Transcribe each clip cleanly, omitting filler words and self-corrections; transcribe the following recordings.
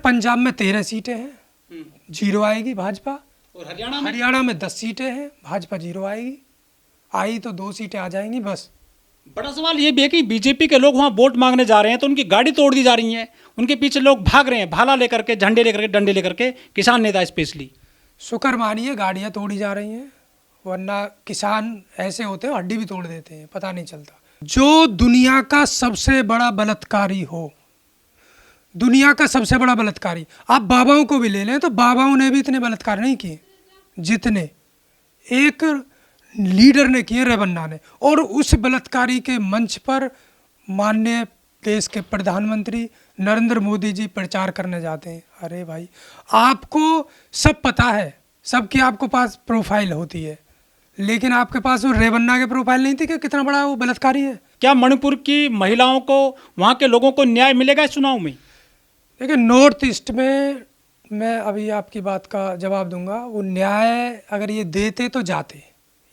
पंजाब में 13 सीटें हैं, 0 आएगी भाजपा। और हरियाणा में 10 सीटें हैं, भाजपा 0 आएगी। आई तो 2 सीटें आ जाएंगी बस। बड़ा सवाल ये भी है कि बीजेपी के लोग वहाँ वोट मांगने जा रहे हैं तो उनकी गाड़ी तोड़ दी जा रही है, उनके पीछे लोग भाग रहे हैं भाला लेकर के, झंडे लेकर के, डंडे लेकर के, किसान नेता स्पेशली। शुक्र मानिए गाड़ियाँ तोड़ी जा रही हैं, वरना किसान ऐसे होते हैं हड्डी भी तोड़ देते हैं, पता नहीं चलता। जो दुनिया का सबसे बड़ा बलात्कारी हो, दुनिया का सबसे बड़ा बलात्कारी, आप बाबाओं को भी ले लें तो बाबाओं ने भी इतने बलात्कार नहीं किए जितने एक लीडर ने किए, रेवन्ना ने। और उस बलात्कारी के मंच पर माननीय देश के प्रधानमंत्री नरेंद्र मोदी जी प्रचार करने जाते हैं। अरे भाई, आपको सब पता है, सबकी आपको पास प्रोफाइल होती है, लेकिन आपके पास वो रेवन्ना के प्रोफाइल नहीं थी कि कितना बड़ा वो बलात्कारी है। क्या मणिपुर की महिलाओं को, वहाँ के लोगों को न्याय मिलेगा इस चुनाव में? देखिए, नॉर्थ ईस्ट में मैं अभी आपकी बात का जवाब दूंगा। वो न्याय अगर ये देते तो जाते,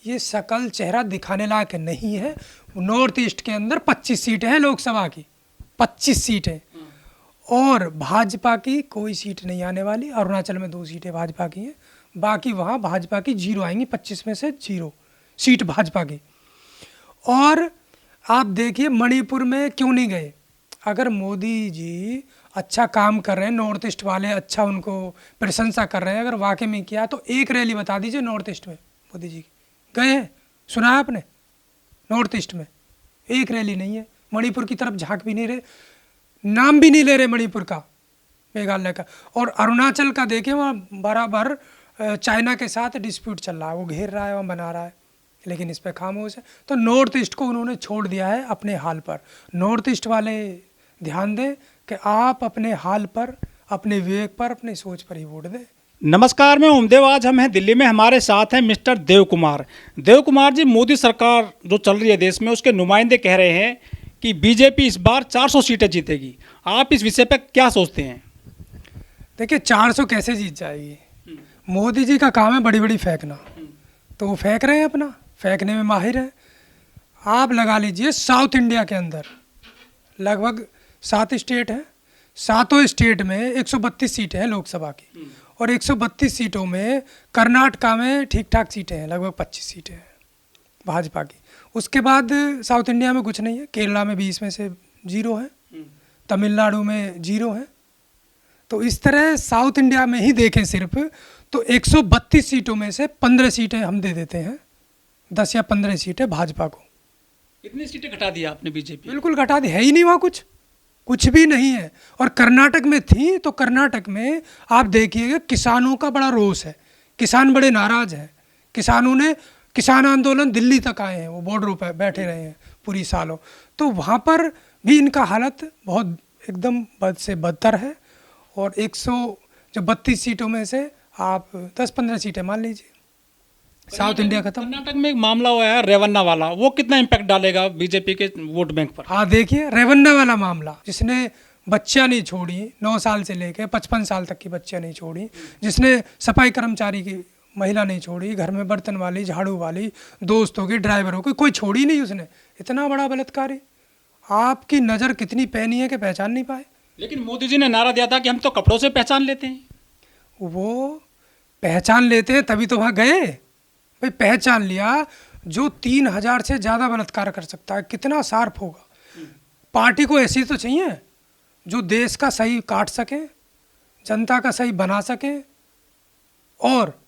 ये शकल चेहरा दिखाने लायक नहीं है। नॉर्थ ईस्ट के अंदर 25 सीटें हैं लोकसभा की, 25 सीटें, और भाजपा की कोई सीट नहीं आने वाली। अरुणाचल में 2 सीटें भाजपा की हैं, बाकी वहाँ भाजपा की 0 आएंगी, 25 में से 0 सीट भाजपा की। और आप देखिए मणिपुर में क्यों नहीं गए। अगर मोदी जी अच्छा काम कर रहे हैं, नॉर्थ ईस्ट वाले अच्छा उनको प्रशंसा कर रहे हैं, अगर वाकई में किया तो एक रैली बता दीजिए नॉर्थ ईस्ट में मोदी जी गए हैं, सुना है आपने? नॉर्थ ईस्ट में एक रैली नहीं है। मणिपुर की तरफ झांक भी नहीं रहे, नाम भी नहीं ले रहे मणिपुर का, मेघालय का। और अरुणाचल का देखिए, वहाँ बराबर चाइना के साथ डिस्प्यूट चल रहा है, वो घेर रहा है, वहाँ बना रहा है, लेकिन इस पर खामोश है। तो नॉर्थ ईस्ट को उन्होंने छोड़ दिया है अपने हाल पर। नॉर्थ ईस्ट वाले ध्यान दें कि आप अपने हाल पर, अपने विवेक पर, अपनी सोच पर ही वोट दें। नमस्कार, मैं ओमदेव। आज हम हैं दिल्ली में, हमारे साथ हैं मिस्टर देव कुमार। देव कुमार जी, मोदी सरकार जो चल रही है देश में, उसके नुमाइंदे कह रहे हैं कि बीजेपी इस बार 400 सीटें जीतेगी। आप इस विषय पर क्या सोचते हैं? देखिए, 400 कैसे जीत जाएगी? मोदी जी का काम है बड़ी बड़ी फेंकना, तो वो फेंक रहे हैं, अपना फेंकने में माहिर है। आप लगा लीजिए साउथ इंडिया के अंदर लगभग 7 स्टेट हैं, 7 स्टेट में 132 सीटें हैं लोकसभा की, और 132 सीटों में कर्नाटका में ठीक ठाक सीटें हैं, लगभग 25 सीटें हैं भाजपा की। उसके बाद साउथ इंडिया में कुछ नहीं है। केरला में 20 में से 0 है, तमिलनाडु में 0 है। तो इस तरह साउथ इंडिया में ही देखें सिर्फ तो 132 सीटों में से 15 सीटें हम दे देते हैं, 10 या 15 सीटें भाजपा को। इतनी सीटें घटा दी आपने बीजेपी? बिल्कुल घटा दी, है ही नहीं वहाँ, कुछ भी नहीं है। और कर्नाटक में थी तो कर्नाटक में आप देखिएगा किसानों का बड़ा रोष है, किसान बड़े नाराज हैं। किसान आंदोलन दिल्ली तक आए हैं, वो बॉर्डरों पर बैठे रहे हैं पूरी सालों। तो वहाँ पर भी इनका हालत बहुत एकदम बद से बदतर है। और 132 सीटों में से आप 10-15 सीटें मान लीजिए, साउथ इंडिया खत्म। कर्नाटक में एक मामला हुआ है रेवन्ना वाला, वो कितना इम्पैक्ट डालेगा बीजेपी के वोट बैंक पर? हाँ, देखिए रेवन्ना वाला मामला, जिसने बच्चियां नहीं छोड़ी 9 साल से लेकर 55 साल तक की बच्चियां नहीं छोड़ी, जिसने सफाई कर्मचारी की महिला नहीं छोड़ी, घर में बर्तन वाली, झाड़ू वाली, दोस्तों की, ड्राइवरों की, कोई छोड़ी नहीं उसने। इतना बड़ा बलात्कारी, आपकी नज़र कितनी पैनी है कि पहचान नहीं पाए। लेकिन मोदी जी ने नारा दिया था कि हम तो कपड़ों से पहचान लेते हैं। वो पहचान लेते हैं तभी तो वहाँ गए भाई। पहचान लिया, जो 3000 से ज़्यादा बलात्कार कर सकता है, कितना शार्प होगा। पार्टी को ऐसी तो चाहिए जो देश का सही काट सके, जनता का सही बना सके, और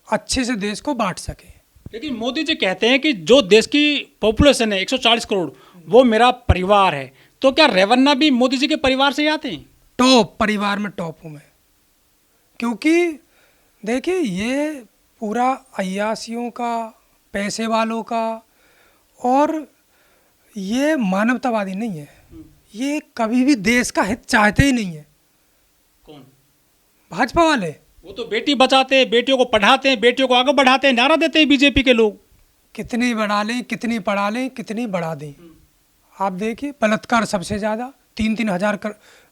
अच्छे से देश को बांट सके। लेकिन मोदी जी कहते हैं कि जो देश की पॉपुलेशन है 140 करोड़, वो मेरा परिवार है। तो क्या रेवन्ना भी मोदी जी के परिवार से ही आते हैं? टॉप परिवार में टॉप हूँ मैं, क्योंकि देखिए ये पूरा अय्यासियों का, पैसे वालों का, और ये मानवतावादी नहीं है। ये कभी भी देश का हित चाहते ही नहीं है। कौन? भाजपा वाले। वो तो बेटी बचाते हैं, बेटियों को पढ़ाते हैं, बेटियों को आगे बढ़ाते हैं, नारा देते हैं बीजेपी के लोग। कितनी बढ़ा लें, कितनी पढ़ा लें, कितनी बढ़ा दें। आप देखिए बलात्कार सबसे ज़्यादा, 3-3 हज़ार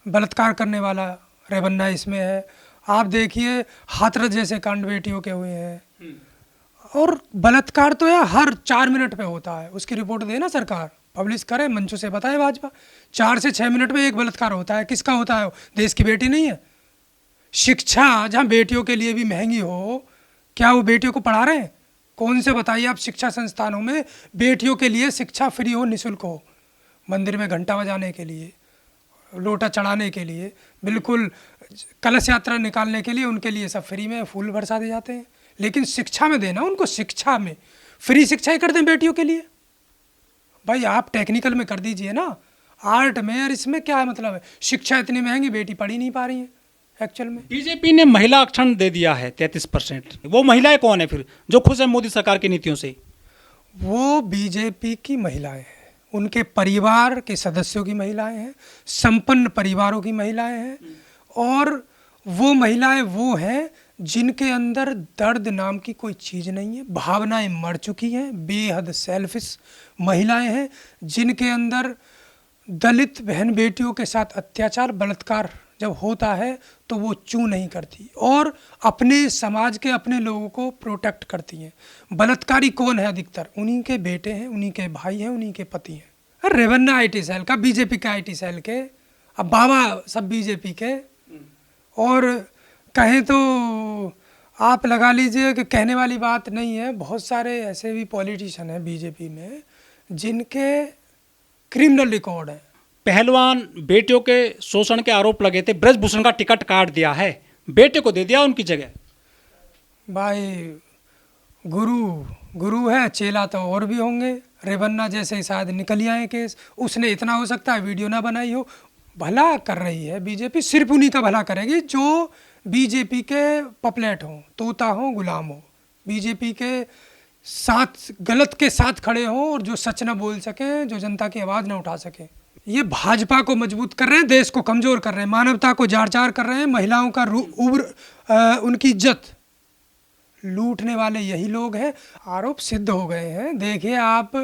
बलात्कार करने वाला रेवन्ना इसमें है। आप देखिए हाथरस जैसे कांड बेटियों के हुए हैं। और बलात्कार तो यार हर 4 मिनट पे होता है, उसकी रिपोर्ट दे ना सरकार, पब्लिश करे, मंचों से बताए भाजपा। 4 से 6 मिनट में एक बलात्कार होता है। किसका होता है? देश की बेटी नहीं है, शिक्षा जहाँ बेटियों के लिए भी महंगी हो, क्या वो बेटियों को पढ़ा रहे हैं? कौन से बताइए आप शिक्षा संस्थानों में बेटियों के लिए शिक्षा फ्री हो, निःशुल्क हो, मंदिर में घंटा बजाने के लिए, लोटा चढ़ाने के लिए, बिल्कुल कलश यात्रा निकालने के लिए उनके लिए सब फ्री में फूल बरसा दिए जाते हैं। लेकिन शिक्षा में देना उनको, शिक्षा में फ्री शिक्षा ही कर दें बेटियों के लिए। भाई आप टेक्निकल में कर दीजिए ना, आर्ट में, और इसमें क्या मतलब है? शिक्षा इतनी महंगी, बेटी पढ़ ही नहीं पा रही है एक्चुअल में। बीजेपी ने महिला आरक्षण दे दिया है 33%। वो महिलाएं कौन है फिर जो खुश है मोदी सरकार की नीतियों से? वो बीजेपी की महिलाएं हैं, उनके परिवार के सदस्यों की महिलाएं हैं, संपन्न परिवारों की महिलाएं हैं। और वो महिलाएं वो हैं जिनके अंदर दर्द नाम की कोई चीज़ नहीं है, भावनाएं मर चुकी हैं, बेहद सेल्फिश महिलाएं हैं जिनके अंदर दलित बहन बेटियों के साथ अत्याचार बलात्कार जब होता है तो वो चूं नहीं करती और अपने समाज के, अपने लोगों को प्रोटेक्ट करती हैं। बलात्कारी कौन है? अधिकतर उन्हीं के बेटे हैं, उन्हीं के भाई हैं, उन्हीं के पति हैं। अरे रेवन्ना आईटी सेल का, बीजेपी का आईटी सेल के, अब बाबा सब बीजेपी के। और कहें तो आप लगा लीजिए कि कहने वाली बात नहीं है, बहुत सारे ऐसे भी पॉलिटिशियन हैं बीजेपी में जिनके क्रिमिनल रिकॉर्ड है। पहलवान बेटियों के शोषण के आरोप लगे थे, ब्रजभूषण का टिकट काट दिया है, बेटे को दे दिया उनकी जगह। भाई गुरु है, चेला तो और भी होंगे। रेवन्ना जैसे शायद निकल ही आए केस, उसने इतना हो सकता है वीडियो ना बनाई हो। भला कर रही है बीजेपी, सिर्फ उन्हीं का भला करेगी जो बीजेपी के पपलेट हों, तोता हों, गुलाम हो, बीजेपी के साथ, गलत के साथ खड़े हों और जो सच ना बोल सकें, जो जनता की आवाज़ ना उठा सकें। ये भाजपा को मजबूत कर रहे हैं, देश को कमज़ोर कर रहे हैं, मानवता को जार जार कर रहे हैं, महिलाओं का उनकी इज्जत लूटने वाले यही लोग हैं। आरोप सिद्ध हो गए हैं। देखिए आप,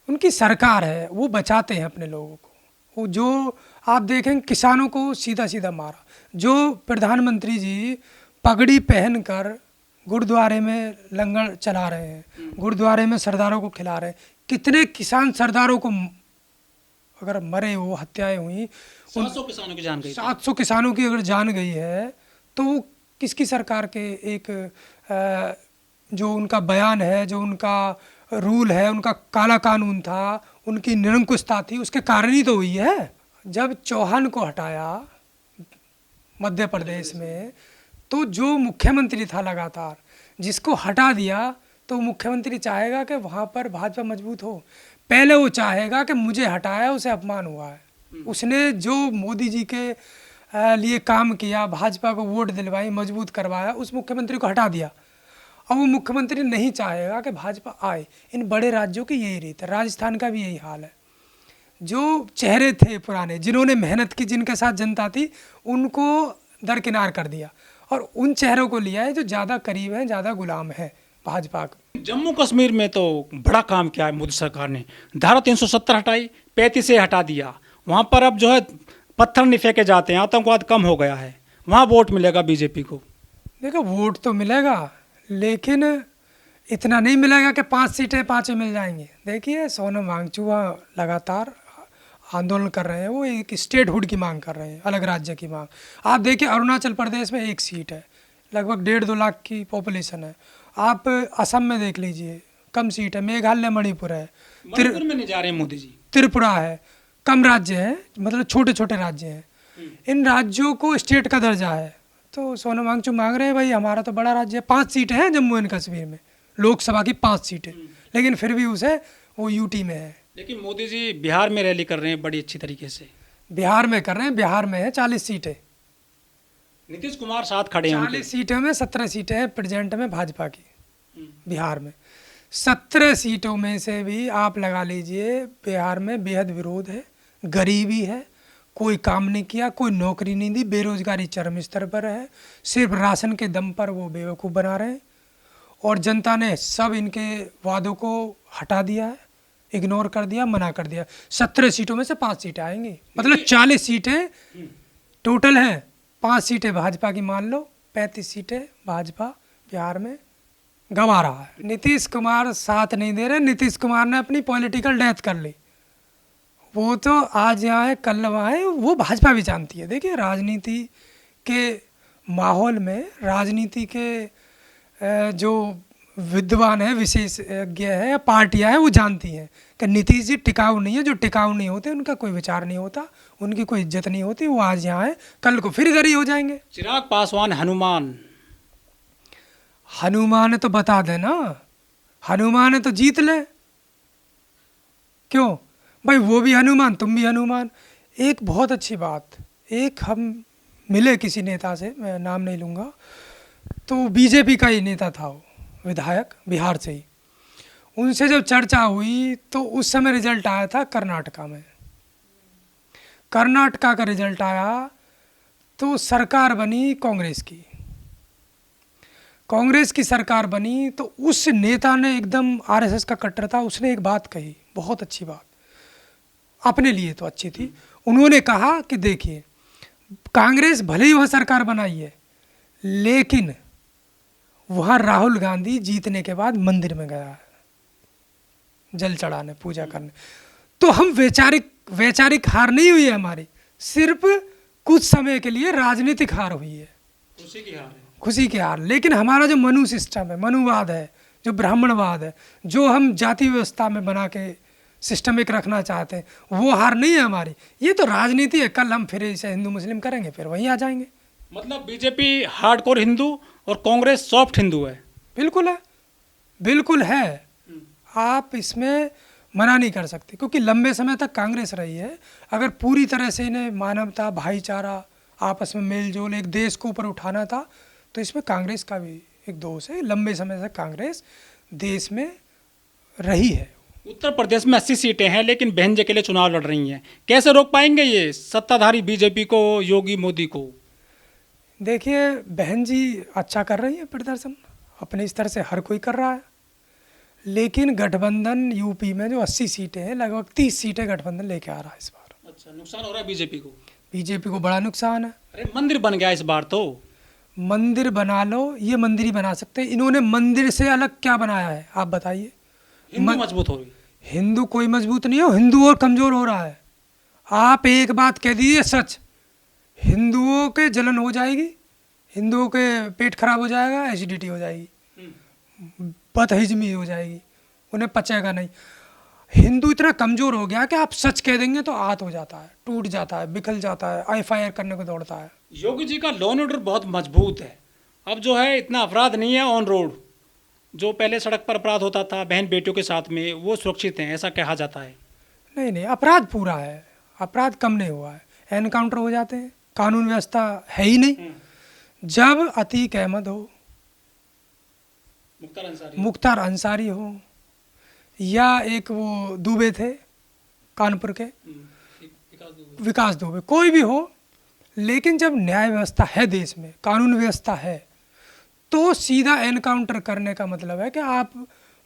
उनकी सरकार है, वो बचाते हैं अपने लोगों को। वो जो आप देखें किसानों को सीधा सीधा मारा, जो प्रधानमंत्री जी पगड़ी पहनकर गुरुद्वारे में लंगर चला रहे हैं, गुरुद्वारे में सरदारों को खिला रहे हैं। कितने किसान सरदारों को अगर मरे, वो हत्याएं हुई, 700 किसानों की जान गई। 700 किसानों की अगर जान गई है तो वो किसकी सरकार के एक जो उनका बयान है, जो उनका रूल है, उनका काला कानून था, उनकी निरंकुशता थी, उसके कारण ही तो हुई है। जब चौहान को हटाया मध्य प्रदेश में, तो जो मुख्यमंत्री था लगातार, जिसको हटा दिया, तो मुख्यमंत्री चाहेगा कि वहाँ पर भाजपा मजबूत हो। पहले वो चाहेगा कि मुझे हटाया, उसे अपमान हुआ है, उसने जो मोदी जी के लिए काम किया, भाजपा को वोट दिलवाई, मजबूत करवाया, उस मुख्यमंत्री को हटा दिया। अब वो मुख्यमंत्री नहीं चाहेगा कि भाजपा आए। इन बड़े राज्यों की यही रीत है, राजस्थान का भी यही हाल है। जो चेहरे थे पुराने, जिन्होंने मेहनत की, जिनके साथ जनता थी, उनको दरकिनार कर दिया और उन चेहरों को लिया है जो ज़्यादा करीब है, ज़्यादा गुलाम है भाजपा का। जम्मू कश्मीर में तो बड़ा काम किया है मोदी सरकार ने। धारा 370 हटाई, 35 से हटा दिया। वहाँ पर अब जो है पत्थर नहीं फेंके जाते हैं, आतंकवाद कम हो गया है। वहाँ वोट मिलेगा बीजेपी को। देखो वोट तो मिलेगा, लेकिन इतना नहीं मिलेगा कि 5 सीटें 5 मिल जाएंगे। देखिए सोनम वांगचुक लगातार आंदोलन कर रहे हैं, वो एक स्टेटहुड की मांग कर रहे हैं, अलग राज्य की मांग। आप देखिए अरुणाचल प्रदेश में 1 सीट है, लगभग 1.5-2 लाख की पॉपुलेशन है। आप असम में देख लीजिए, कम सीट है। मेघालय, मणिपुर है, मणिपुर में नहीं जा रहे हैं मोदी जी। त्रिपुरा है, कम राज्य हैं, मतलब छोटे छोटे राज्य हैं। इन राज्यों को स्टेट का दर्जा है। तो सोनम वांगचुक मांग रहे हैं भाई हमारा तो बड़ा राज्य है, 5 सीटें हैं जम्मू एंड कश्मीर में, लोकसभा की 5 सीटें, लेकिन फिर भी उसे वो यूटी में है। लेकिन मोदी जी बिहार में रैली कर रहे हैं बड़ी अच्छी तरीके से। बिहार में कर रहे हैं, बिहार में है 40 सीटें, नीतीश कुमार साथ खड़े हैं। 40 सीटों में 17 सीटें हैं प्रेजेंट में भाजपा की बिहार में। 17 सीटों में से भी आप लगा लीजिए बिहार में बेहद विरोध है, गरीबी है, कोई काम नहीं किया, कोई नौकरी नहीं दी, बेरोजगारी चरम स्तर पर है, सिर्फ राशन के दम पर वो बेवकूफ़ बना रहे हैं। और जनता ने सब इनके वादों को हटा दिया है, इग्नोर कर दिया, मना कर दिया। 17 सीटों में से 5 सीटें आएंगी, मतलब 40 सीटें टोटल हैं। 5 सीटें भाजपा की मान लो, 35 सीटें भाजपा बिहार में गंवा रहा है। नीतीश कुमार साथ नहीं दे रहे। नीतीश कुमार ने अपनी पॉलिटिकल डेथ कर ली। वो तो आज यहाँ है, कल वहाँ है, वो भाजपा भी जानती है। देखिए राजनीति के माहौल में राजनीति के जो विद्वान है, विशेषज्ञ है या पार्टियां हैं, वो जानती हैं कि नीतीश जी टिकाऊ नहीं है। जो टिकाऊ नहीं होते उनका कोई विचार नहीं होता, उनकी कोई इज्जत नहीं होती। वो आज यहाँ है, कल को फिर गरी हो जाएंगे। चिराग पासवान हनुमान, हनुमान है तो बता देना, हनुमान है तो जीत ले। क्यों भाई, वो भी हनुमान, तुम भी हनुमान। एक बहुत अच्छी बात, एक हम मिले किसी नेता से, मैं नाम नहीं लूँगा, तो बीजेपी का ही नेता था वो, विधायक बिहार से ही। उनसे जब चर्चा हुई तो उस समय रिजल्ट आया था कर्नाटका में। कर्नाटका का रिजल्ट आया तो सरकार बनी कांग्रेस की। कांग्रेस की सरकार बनी तो उस नेता ने, एकदम आरएसएस का कट्टर था, उसने एक बात कही, बहुत अच्छी बात, अपने लिए तो अच्छी थी। उन्होंने कहा कि देखिए, कांग्रेस भले ही वह सरकार बनाई है, लेकिन वहाँ राहुल गांधी जीतने के बाद मंदिर में गया है जल चढ़ाने, पूजा करने। तो हम वैचारिक हार नहीं हुई है हमारी, सिर्फ कुछ समय के लिए राजनीतिक हार हुई है, खुशी की हार है। खुशी की हार। लेकिन हमारा जो मनु सिस्टम है, मनुवाद है, जो ब्राह्मणवाद है, जो हम जाति व्यवस्था में बना के सिस्टमिक रखना चाहते हैं, वो हार नहीं है हमारी। ये तो राजनीति है, कल हम फिर इसे हिंदू मुस्लिम करेंगे, फिर वहीं आ जाएंगे। मतलब बीजेपी हार्डकोर हिंदू और कांग्रेस सॉफ्ट हिंदू है। बिल्कुल है, बिल्कुल है, आप इसमें मना नहीं कर सकते, क्योंकि लंबे समय तक कांग्रेस रही है। अगर पूरी तरह से इन्हें मानवता, भाईचारा, आपस में मेल जोल, एक देश को ऊपर उठाना था, तो इसमें कांग्रेस का भी एक दोष है। लंबे समय से कांग्रेस देश में रही है। उत्तर प्रदेश में 80 सीटें हैं, लेकिन बहन जी के लिए चुनाव लड़ रही हैं। कैसे रोक पाएंगे ये सत्ताधारी बीजेपी को, योगी मोदी को? देखिए, बहन जी अच्छा कर रही है प्रदर्शन, अपने स्तर से हर कोई कर रहा है। लेकिन गठबंधन यूपी में जो 80 सीटें हैं, लगभग 30 सीटें गठबंधन लेके आ रहा है इस बार। अच्छा, नुकसान हो रहा है बीजेपी को? बीजेपी को बड़ा नुकसान है। अरे मंदिर बन गया इस बार तो। मंदिर बना लो, ये मंदिर ही बना सकते हैं। इन्होंने मंदिर से अलग क्या बनाया है, आप बताइए। हिंदू मजबूत हो रही। हिंदू कोई मजबूत नहीं हो, हिंदू और कमजोर हो रहा है। आप एक बात कह दीजिए सच, हिंदुओं के जलन हो जाएगी, हिंदुओं के पेट खराब हो जाएगा, एसिडिटी हो जाएगी, बदहजमी हो जाएगी, उन्हें पचेगा नहीं। हिंदू इतना कमज़ोर हो गया कि आप सच कह देंगे तो आहत हो जाता है, टूट जाता है, बिखल जाता है, एफआईआर करने को दौड़ता है। योगी जी का लॉ एंड ऑर्डर बहुत मजबूत है। अब जो है इतना अपराध नहीं है ऑन रोड। जो पहले सड़क पर अपराध होता था बहन बेटियों के साथ में, वो सुरक्षित हैं, ऐसा कहा जाता है। नहीं नहीं, अपराध पूरा है, अपराध कम नहीं हुआ है। एनकाउंटर हो जाते हैं, कानून व्यवस्था है ही नहीं। जब अतीक अहमद हो, मुख्तार अंसारी हो, या एक वो दुबे थे कानपुर के, विकास दुबे, कोई भी हो, लेकिन जब न्याय व्यवस्था है देश में, कानून व्यवस्था है, तो सीधा एनकाउंटर करने का मतलब है कि आप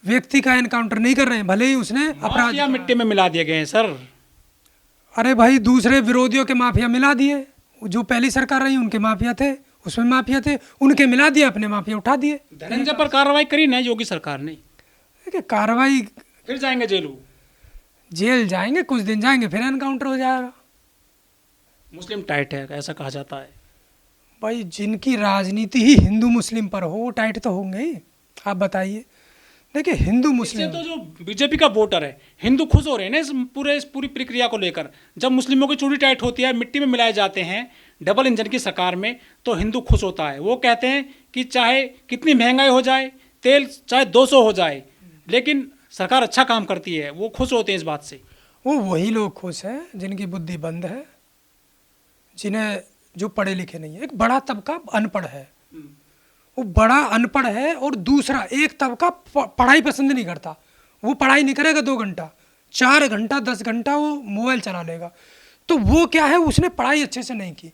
व्यक्ति का एनकाउंटर नहीं कर रहे हैं, भले ही उसने अपराध या मिट्टी में मिला दिए गए हैं सर। अरे भाई, दूसरे विरोधियों के माफिया मिला दिए, जो पहली सरकार रही उनके माफिया थे, उसमें माफिया थे, उनके मिला दिए, अपने माफिया उठा दिए। धनंजय पर कार्रवाई करी ना योगी सरकार ने। देखिए, कार्रवाई, फिर जाएंगे जेल जाएंगे, कुछ दिन जाएंगे, फिर एनकाउंटर हो जाएगा। मुस्लिम टाइट है ऐसा कहा जाता है। भाई, जिनकी राजनीति ही हिंदू मुस्लिम पर हो, वो टाइट तो होंगे ही। आप बताइए, देखिए हिंदू मुस्लिम, तो जो बीजेपी का वोटर है, हिंदू खुश हो रहे हैं ना इस पूरी प्रक्रिया को लेकर। जब मुस्लिमों की चूड़ी टाइट होती है, मिट्टी में मिलाए जाते हैं डबल इंजन की सरकार में, तो हिंदू खुश होता है। वो कहते हैं कि चाहे कितनी महंगाई हो जाए, तेल चाहे 200 हो जाए, लेकिन सरकार अच्छा काम करती है, वो खुश होते हैं इस बात से। वो वही लोग खुश हैं जिनकी बुद्धि बंद है, जिन्हें, जो पढ़े लिखे नहीं है। एक बड़ा तबका अनपढ़ है, वो बड़ा अनपढ़ है, और दूसरा एक तबका पढ़ाई पसंद नहीं करता। वो पढ़ाई नहीं करेगा 2 घंटा, 4 घंटा, 10 घंटा वो मोबाइल चला लेगा। तो वो क्या है, उसने पढ़ाई अच्छे से नहीं की,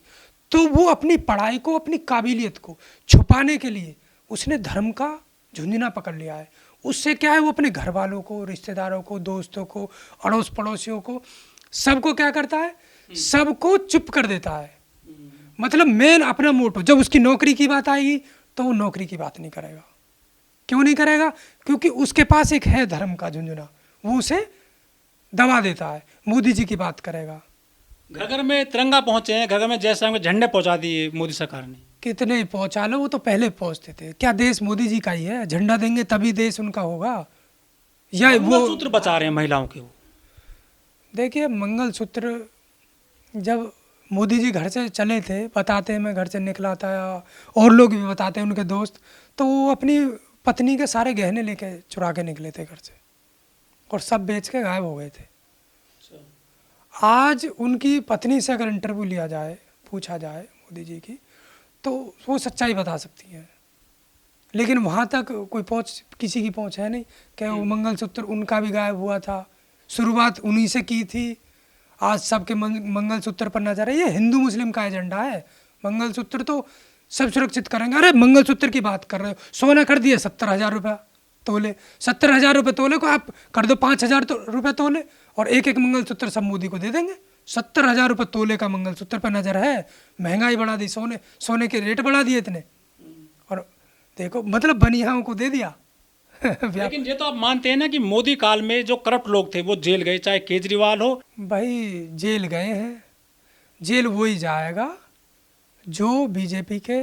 तो वो अपनी पढ़ाई को, अपनी काबिलियत को छुपाने के लिए उसने धर्म का झुंझुना पकड़ लिया है। उससे क्या है, वो अपने घर वालों को, रिश्तेदारों को, दोस्तों को, अड़ोस पड़ोसियों को, सबको क्या करता है, सबको चुप कर देता है। मतलब मेन अपना मोटो, जब उसकी नौकरी की बात आएगी तो वो नौकरी की बात नहीं करेगा। क्यों नहीं करेगा? क्योंकि उसके पास एक है धर्म का झुंझुना, वो उसे दबा देता है। मोदी जी की बात करेगा, घर घर में तिरंगा पहुंचे हैं, घर घर में जय श्री राम के झंडे पहुंचा दिए मोदी सरकार ने। कितने पहुंचा लो, वो तो पहले पहुंचते थे। क्या देश मोदी जी का ही है? झंडा देंगे तभी देश उनका होगा, या वो मंगलसूत्र बचा रहे हैं महिलाओं के वो। देखिए मंगलसूत्र जब मोदी जी घर से चले थे, बताते हैं मैं घर से निकला था, और लोग भी बताते हैं उनके दोस्त, तो वो अपनी पत्नी के सारे गहने लेके चुरा के निकले थे घर से, और सब बेच के गायब हो गए थे। आज उनकी पत्नी से अगर इंटरव्यू लिया जाए, पूछा जाए मोदी जी की, तो वो सच्चाई बता सकती हैं, लेकिन वहाँ तक कोई पहुँच, किसी की पहुँच है नहीं कि वो मंगलसूत्र उनका भी गायब हुआ था। शुरुआत उन्हीं से की थी, आज सबके मंगलसूत्र पर नजर है। ये हिंदू मुस्लिम का एजेंडा है। मंगलसूत्र तो सब सुरक्षित करेंगे। अरे मंगलसूत्र की बात कर रहे हो, सोना कर दिए 70,000 रुपया तोले, 70,000 रुपये तोले को आप कर दो 5,000 रुपये तोले, और एक एक मंगलसूत्र सब मोदी को दे देंगे। 70,000 रुपये तोले का मंगलसूत्र पर नजर है। महंगाई बढ़ा दी, सोने के रेट बढ़ा दिए इतने, और देखो मतलब बनियाओं को दे दिया। लेकिन ये तो आप मानते हैं ना कि मोदी काल में जो करप्ट लोग थे वो जेल गए, चाहे केजरीवाल हो। भाई जेल गए हैं, जेल वही जाएगा जो बीजेपी के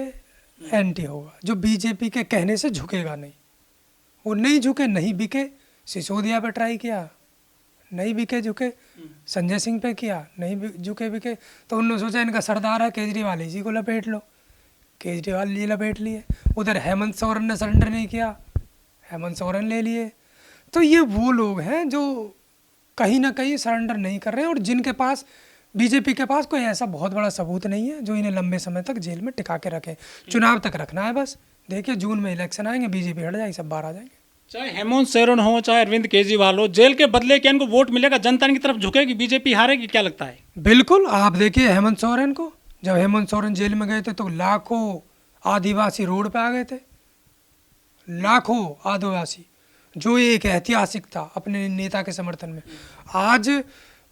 एंटी होगा, जो बीजेपी के कहने से झुकेगा नहीं। वो नहीं झुके, नहीं बिके, सिसोदिया पे ट्राई किया, नहीं बिके झुके, संजय सिंह पे किया, नहीं झुके बिके, तो उन्होंने सोचा इनका सरदार है केजरीवाल, इसी को लपेट लो, केजरीवाल जी लपेट लिए। उधर हेमंत सोरेन ने सरेंडर नहीं किया, हेमंत सोरेन ले लिए। तो ये वो लोग हैं जो कहीं ना कहीं सरेंडर नहीं कर रहे हैं, और जिनके पास, बीजेपी के पास कोई ऐसा बहुत बड़ा सबूत नहीं है जो इन्हें लंबे समय तक जेल में टिका के रखे। चुनाव तक रखना है बस। देखिए जून में इलेक्शन आएंगे, बीजेपी हट जाएगी, सब बाहर आ जाएंगे। चाहे हेमंत सोरेन हो, चाहे अरविंद केजरीवाल हो, जेल के बदले क्या इनको वोट मिलेगा? जनता की तरफ झुकेगी, बीजेपी हारेगी? क्या लगता है? बिल्कुल। आप देखिए हेमंत सोरेन को, जब हेमंत सोरेन जेल में गए थे तो लाखों आदिवासी रोड पे आ गए थे, लाखों आदिवासी, जो एक ऐतिहासिक था अपने नेता के समर्थन में। आज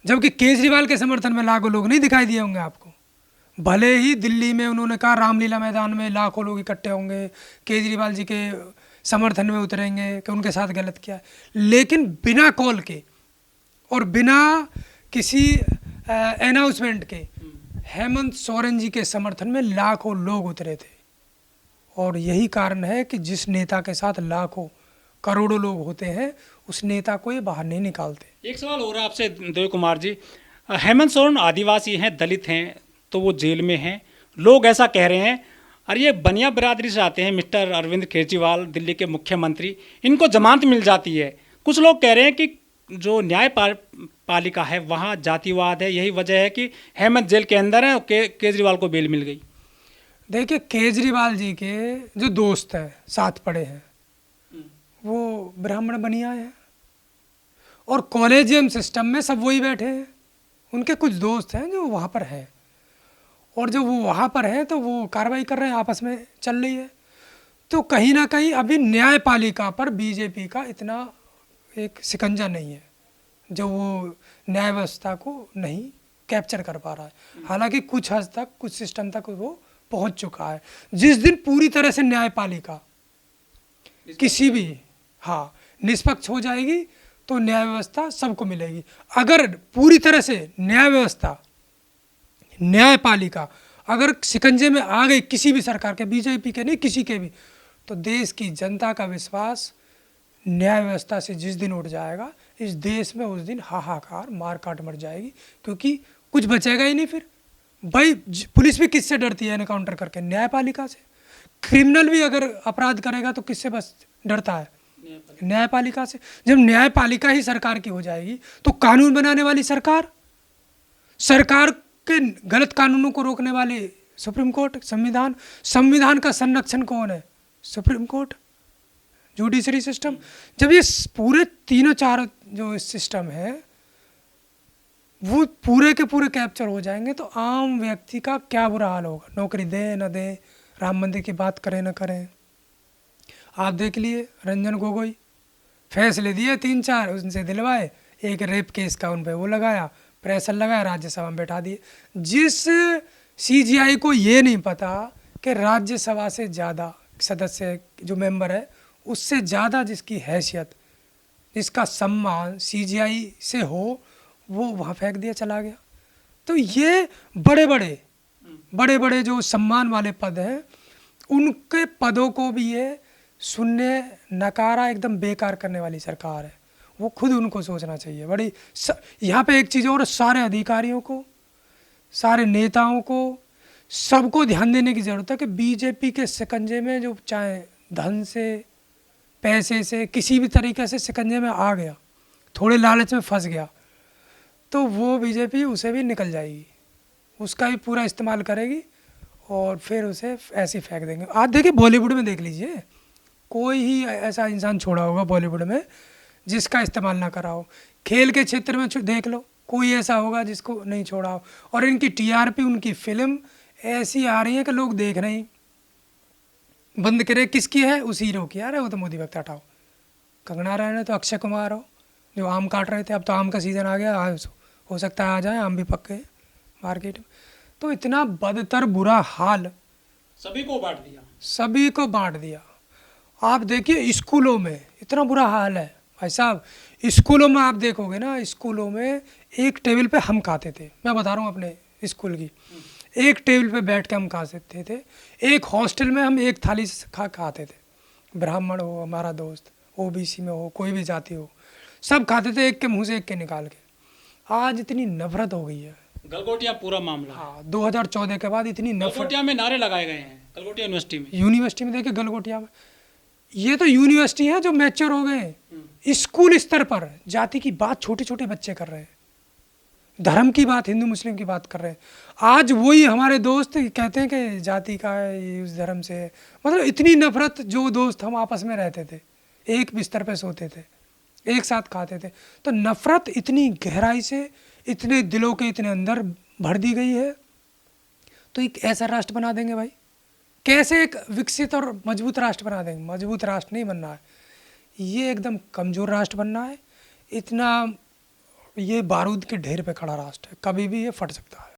जबकि केजरीवाल के समर्थन में लाखों लोग नहीं दिखाई दिए होंगे आपको। भले ही दिल्ली में उन्होंने कहा रामलीला मैदान में लाखों लोग इकट्ठे होंगे, केजरीवाल जी के समर्थन में उतरेंगे कि उनके साथ गलत किया, लेकिन बिना कॉल के और बिना किसी अनाउंसमेंट के हेमंत सोरेन जी के समर्थन में लाखों लोग उतरे थे। और यही कारण है कि जिस नेता के साथ लाखों करोड़ों लोग होते हैं, उस नेता को ये बाहर नहीं निकालते। एक सवाल हो रहा है आपसे देव कुमार जी, हेमंत सोरेन आदिवासी हैं, दलित हैं, तो वो जेल में हैं। लोग ऐसा कह रहे हैं, और ये बनिया बिरादरी से आते हैं, मिस्टर अरविंद केजरीवाल दिल्ली के मुख्यमंत्री, इनको जमानत मिल जाती है। कुछ लोग कह रहे हैं कि जो न्यायपालिका है वहाँ जातिवाद है, यही वजह है कि हेमंत जेल के अंदर है और केजरीवाल को बेल मिल गई। देखिए केजरीवाल जी के जो दोस्त हैं, साथ पढ़े हैं, वो ब्राह्मण बनिया हैं, और कॉलेजियम सिस्टम में सब वही बैठे हैं। उनके कुछ दोस्त हैं जो वहाँ पर हैं, और जो वो वहाँ पर हैं तो वो कार्रवाई कर रहे हैं, आपस में चल रही है। तो कहीं ना कहीं अभी न्यायपालिका पर बीजेपी का इतना एक शिकंजा नहीं है, जो वो न्याय व्यवस्था को नहीं कैप्चर कर पा रहा है। हालांकि कुछ हद तक, कुछ सिस्टम तक वो पहुंच चुका है। जिस दिन पूरी तरह से न्यायपालिका किसी भी निष्पक्ष हो जाएगी तो न्याय व्यवस्था सबको मिलेगी। अगर पूरी तरह से न्याय व्यवस्था, न्यायपालिका अगर शिकंजे में आ गई किसी भी सरकार के, बीजेपी के नहीं, किसी के भी, तो देश की जनता का विश्वास न्याय व्यवस्था से जिस दिन उठ जाएगा, इस देश में उस दिन हाहाकार, मार काट मर जाएगी, क्योंकि कुछ बचेगा ही नहीं फिर। भाई पुलिस भी किससे डरती है एनकाउंटर करके? न्यायपालिका से। क्रिमिनल भी अगर अपराध करेगा तो किससे बस डरता है? न्यायपालिका से। जब न्यायपालिका ही सरकार की हो जाएगी तो कानून बनाने वाली सरकार, सरकार के गलत कानूनों को रोकने वाले सुप्रीम कोर्ट, संविधान, संविधान का संरक्षण कौन है? Supreme court, judiciary system. जब ये पूरे तीनों चार जो सिस्टम है वो पूरे के पूरे कैप्चर हो जाएंगे तो आम व्यक्ति का क्या बुरा हाल होगा। नौकरी दे न दे, राम मंदिर की बात करें न करें। आप देख लिए रंजन गोगोई, फैसले दिए 3-4, उनसे दिलवाए, एक रेप केस का उन पर वो लगाया, प्रेशर लगाया, राज्यसभा में बैठा दिए। जिस सीजीआई को ये नहीं पता कि राज्यसभा से ज़्यादा सदस्य जो मेंबर है, उससे ज़्यादा जिसकी हैसियत, जिसका सम्मान सीजीआई से हो, वो वहाँ फेंक दिया, चला गया। तो ये बड़े बड़े जो सम्मान वाले पद हैं, उनके पदों को भी ये शून्य नकारा एकदम बेकार करने वाली सरकार है। वो खुद उनको सोचना चाहिए। यहाँ पे एक चीज़ और, सारे अधिकारियों को, सारे नेताओं को, सबको ध्यान देने की ज़रूरत है कि बीजेपी के शिकंजे में जो चाहे धन से, पैसे से, किसी भी तरीके से शिकंजे में आ गया, थोड़े लालच में फंस गया, तो वो बीजेपी उसे भी निकल जाएगी, उसका भी पूरा इस्तेमाल करेगी और फिर उसे ऐसे ही फेंक देंगे। आज देखिए बॉलीवुड में देख लीजिए, कोई ही ऐसा इंसान छोड़ा होगा बॉलीवुड में जिसका इस्तेमाल ना करा हो। खेल के क्षेत्र में देख लो, कोई ऐसा होगा जिसको नहीं छोड़ा हो। और इनकी टीआरपी, उनकी फिल्म ऐसी आ रही है कि लोग देख रहे हैं, बंद करे। किसकी है? उस हीरो की। यार वो तो मोदी वक्त हटाओ। कंगना रनौत तो अक्षय कुमार हो जो आम काट रहे थे। अब तो आम का सीज़न आ गया, हो सकता है आ जाए, आम भी पक गए मार्केट में। तो इतना बदतर बुरा हाल, सभी को बांट दिया, सभी को बांट दिया। आप देखिए स्कूलों में इतना बुरा हाल है भाई साहब। स्कूलों में आप देखोगे ना, स्कूलों में एक टेबल पे हम खाते थे, मैं बता रहा हूँ अपने स्कूल की, एक टेबल पे बैठ के हम खाते थे। एक हॉस्टल में हम एक थाली से खाते थे। ब्राह्मण हो, हमारा दोस्त ओबीसी में हो, कोई भी जाति हो, सब खाते थे एक के मुंह से एक के निकाल के। आज इतनी नफरत हो गई है। गलगोटिया पूरा मामला। हाँ, 2014 के बाद इतनी नफरत। गलगोटिया में नारे लगाए गए हैं, गलगोटिया यूनिवर्सिटी में। यूनिवर्सिटी में देखिए गलगोटिया में, ये तो यूनिवर्सिटी है जो मैच्योर हो गए। स्कूल स्तर पर जाति की बात छोटे छोटे बच्चे कर रहे हैं, धर्म की बात, हिंदू मुस्लिम की बात कर रहे हैं। आज वही हमारे दोस्त कहते हैं कि जाति का है, उस धर्म से है। मतलब इतनी नफरत। जो दोस्त हम आपस में रहते थे, एक बिस्तर पे सोते थे, एक साथ खाते थे, तो नफरत इतनी गहराई से, इतने दिलों के इतने अंदर भर दी गई है। तो एक ऐसा राष्ट्र बना देंगे भाई, कैसे एक विकसित और मजबूत राष्ट्र बना देंगे? मजबूत राष्ट्र नहीं बनना है, ये एकदम कमज़ोर राष्ट्र बनना है। इतना ये बारूद के ढेर पे खड़ा राष्ट्र है, कभी भी ये फट सकता है।